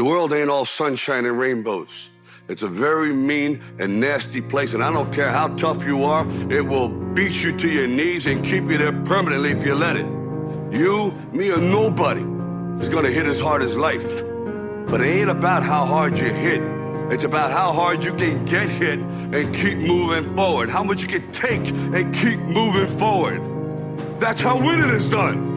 The world ain't all sunshine and rainbows. It's a very mean and nasty place, and I don't care how tough you are, it will beat you to your knees and keep you there permanently if you let it. You, me, or nobody is gonna hit as hard as life. But it ain't about how hard you hit. It's about how hard you can get hit and keep moving forward. How much you can take and keep moving forward. That's how winning is done.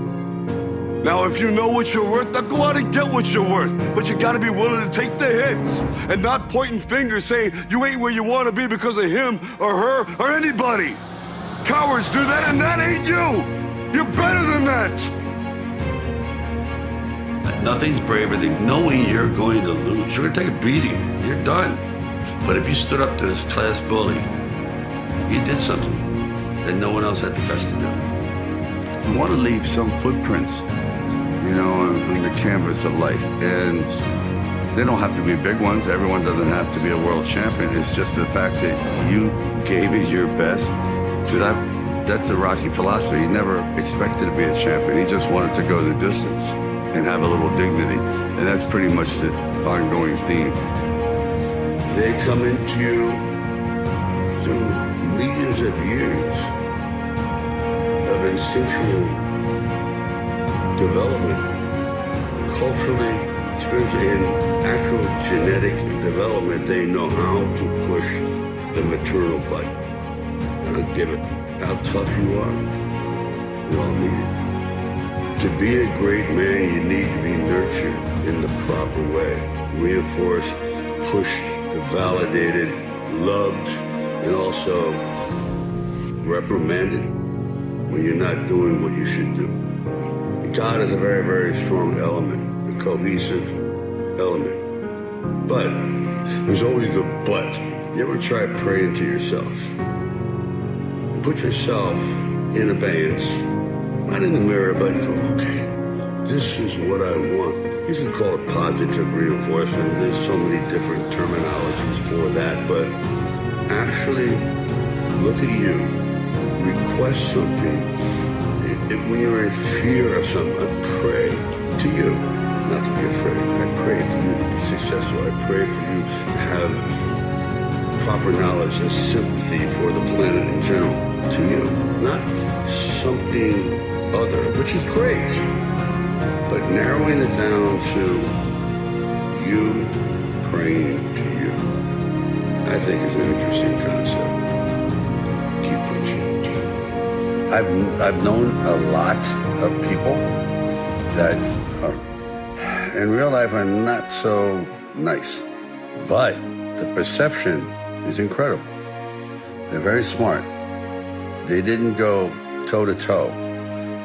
Now, if you know what you're worth, now go out and get what you're worth. But you gotta be willing to take the hits and not pointing fingers saying you ain't where you wanna be because of him or her or anybody. Cowards do that, and that ain't you. You're better than that. Nothing's braver than knowing you're going to lose. You're gonna take a beating. You're done. But if you stood up to this class bully, you did something that no one else had the guts to do. You want to leave some footprints, on the canvas of life. And they don't have to be big ones. Everyone doesn't have to be a world champion. It's just the fact that you gave it your best. Because that's the Rocky philosophy. He never expected to be a champion. He just wanted to go the distance and have a little dignity. And that's pretty much the ongoing theme. They come into you through millions of years of instinctual development, culturally, spiritually, and actual genetic development. They know how to push the maternal button. I don't give it how tough you are. We all need it. To be a great man, you need to be nurtured in the proper way, reinforced, pushed, validated, loved, and also reprimanded when you're not doing what you should do. God is a very, very strong element, a cohesive element. But there's always the but. You ever try praying to yourself? Put yourself in abeyance, not in the mirror, but go, okay, this is what I want. You can call it positive reinforcement. There's so many different terminologies for that, but actually look at you, request something. When you're in fear of something, I pray to you not to be afraid. I pray for you to be successful. I pray for you to have proper knowledge and sympathy for the planet in general, to you, not something other, which is great. But narrowing it down to you praying to you, I think is an interesting concept. Keep pushing. I've known a lot of people that are, in real life are not so nice, but the perception is incredible. They're very smart. They didn't go toe to toe.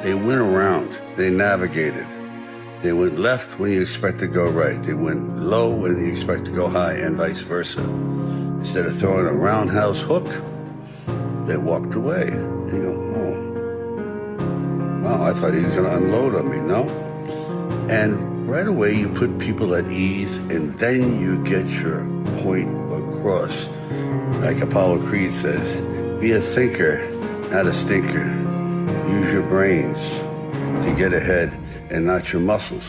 They went around. They navigated. They went left when you expect to go right. They went low when you expect to go high, and vice versa. Instead of throwing a roundhouse hook, they walked away. And you go, oh, wow, I thought he was going to unload on me, no? And right away you put people at ease, and then you get your point across. Like Apollo Creed says, be a thinker, not a stinker. Use your brains to get ahead and not your muscles.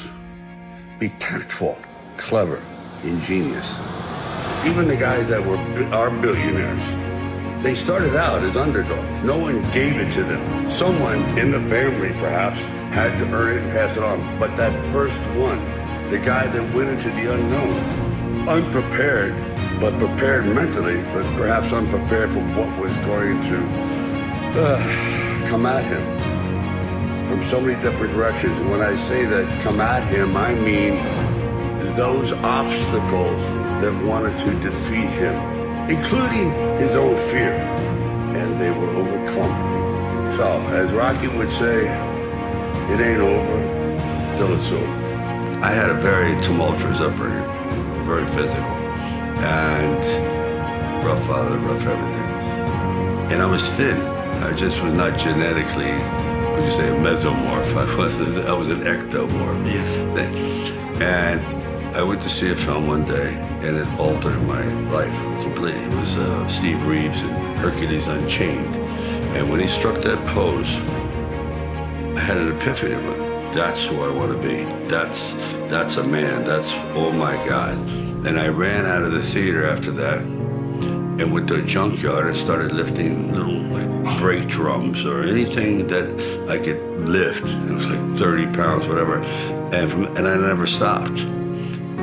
Be tactful, clever, ingenious. Even the guys that are billionaires, they started out as underdogs. No one gave it to them. Someone in the family, perhaps, had to earn it and pass it on. But that first one, the guy that went into the unknown, unprepared, but prepared mentally, but perhaps unprepared for what was going to come at him from so many different directions. And when I say that come at him, I mean those obstacles that wanted to defeat him, including his own fear, and they were overcome. So, as Rocky would say, it ain't over till it's over. I had a very tumultuous upbringing, very physical, and rough father, rough everything. And I was thin. I just was not genetically, what you say, a mesomorph. I was an ectomorph. Yeah. Thing. And I went to see a film one day, and it altered my life completely. It was Steve Reeves and Hercules Unchained. And when he struck that pose, I had an epiphany. that's who I want to be. That's a man. That's, oh my God. And I ran out of the theater after that and went to a junkyard and started lifting little like brake drums or anything that I could lift. It was like 30 pounds, whatever. And I never stopped.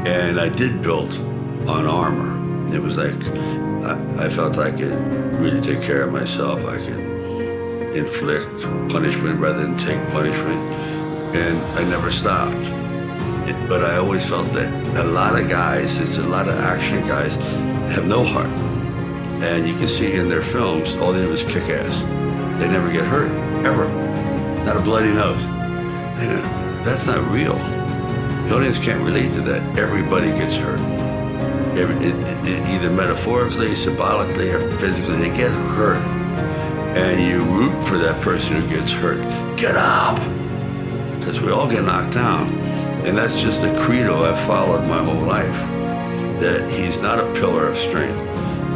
And I did build on armor. It was like, I felt I could really take care of myself. I could inflict punishment rather than take punishment. And I never stopped. But I always felt that a lot of guys, it's a lot of action guys, have no heart. And you can see in their films, all they do is kick ass. They never get hurt, ever. Not a bloody nose. That's not real. The audience can't relate to that. Everybody gets hurt. Either metaphorically, symbolically, or physically, they get hurt. And you root for that person who gets hurt. Get up! Because we all get knocked down. And that's just a credo I've followed my whole life. That he's not a pillar of strength.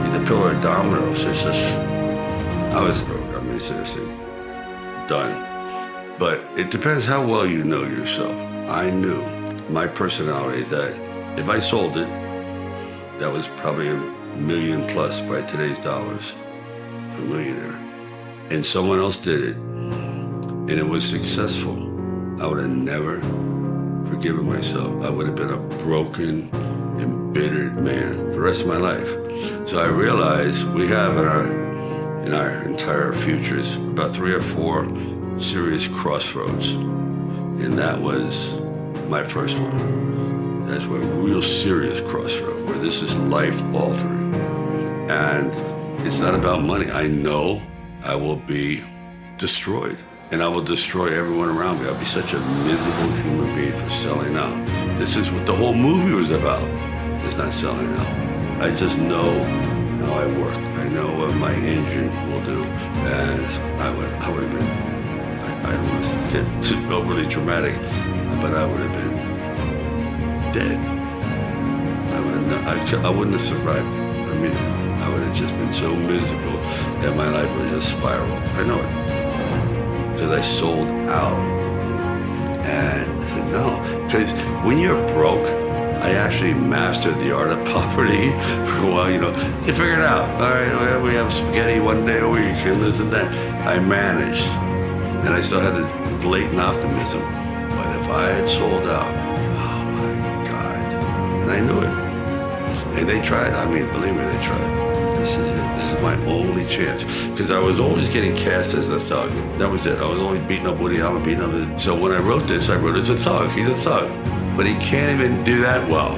He's a pillar of dominoes. It's just, seriously, done. But it depends how well you know yourself. I knew my personality that if I sold it, that was probably $1 million plus by today's dollars. A millionaire. And someone else did it, and it was successful. I would have never forgiven myself. I would have been a broken, embittered man for the rest of my life. So I realized we have in our entire futures about 3 or 4 serious crossroads. And that was my first one. That's where real serious crossroad, where this is life altering. And it's not about money. I know I will be destroyed. And I will destroy everyone around me. I'll be such a miserable human being for selling out. This is what the whole movie was about. It's not selling out. I just know how I work. I know what my engine will do. And I would have been, I don't want to get overly dramatic, but I would have been dead. I wouldn't have survived it. I mean, I would have just been so miserable that my life would just spiral. I know it. Because I sold out. And no, because when you're broke, I actually mastered the art of poverty for a while. You figure it out. All right, we have spaghetti one day a week and this and that. I managed. And I still had this blatant optimism. But if I had sold out, oh my God. And I knew it. And they tried. I mean, believe me, they tried. This is it. This is my only chance. Because I was always getting cast as a thug. That was it. I was always beating up Woody Allen, beating up. So when I wrote this, I wrote as a thug. He's a thug. But he can't even do that well.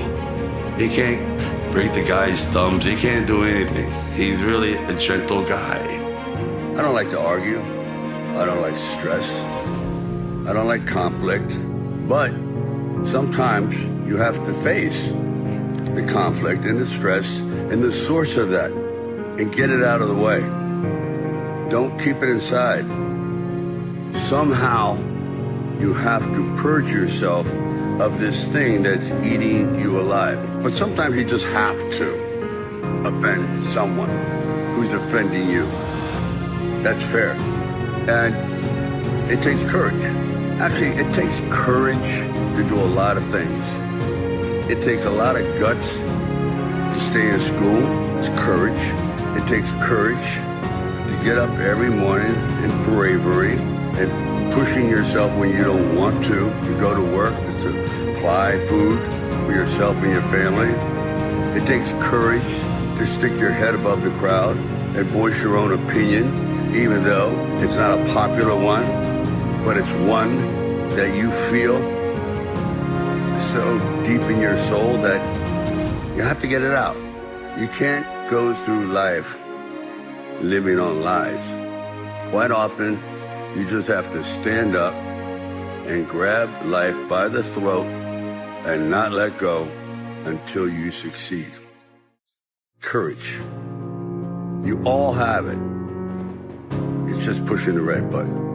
He can't break the guy's thumbs. He can't do anything. He's really a gentle guy. I don't like to argue. I don't like stress. I don't like conflict. But sometimes you have to face the conflict and the stress and the source of that and get it out of the way. Don't keep it inside. Somehow you have to purge yourself of this thing that's eating you alive. But sometimes you just have to offend someone who's offending you. That's fair. And it takes courage. Actually, it takes courage to do a lot of things. It takes a lot of guts to stay in school. It's courage. It takes courage to get up every morning and bravery and pushing yourself when you don't want to go to work, to supply food for yourself and your family. It takes courage to stick your head above the crowd and voice your own opinion, even though it's not a popular one, but it's one that you feel so deep in your soul that you have to get it out. You can't go through life living on lies. Quite often, you just have to stand up and grab life by the throat and not let go until you succeed. Courage. You all have it. It's just pushing the red button.